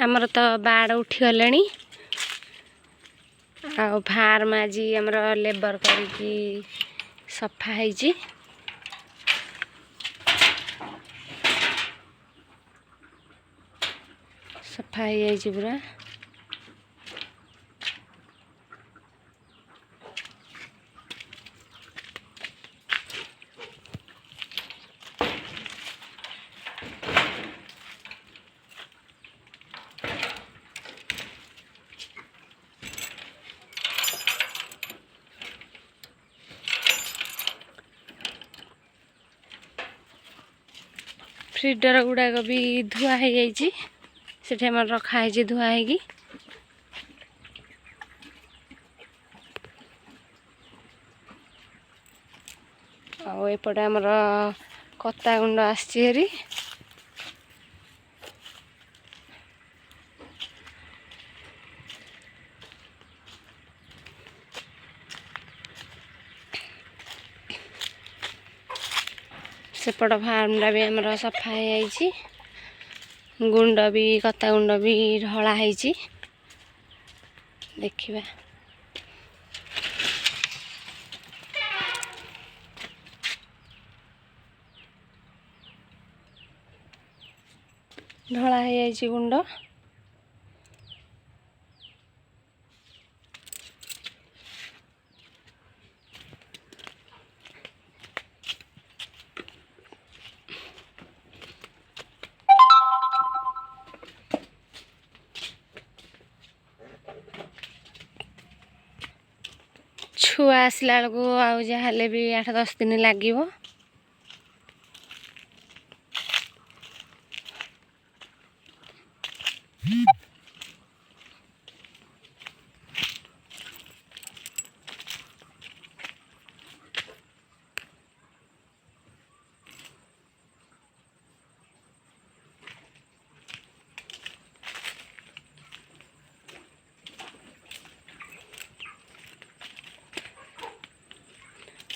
आमर तो बाड़ उठीगले फार्म आज आमर लेबर करके सफा है सफा है पूरा फ्रीडर गुड़ाक भी धुआ हो जाइए रखा है धुआ है आउपटे आमर कत्ता गुंड आसरी सेपट फार्मटा भी आमर सफा है गुंड भी कत्ता गुंड भी ढला है देखिबा ढला है गुंड छुआ आसला बेलू आउ जहाँ भी 8-10 दिन लगे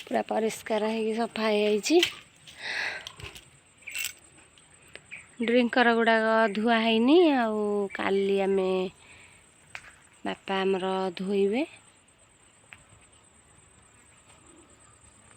पूरा परिष्कार है सफा है ड्रिंकर गुड़ाक धुआ है काली आमे बापा आमर धोइबे।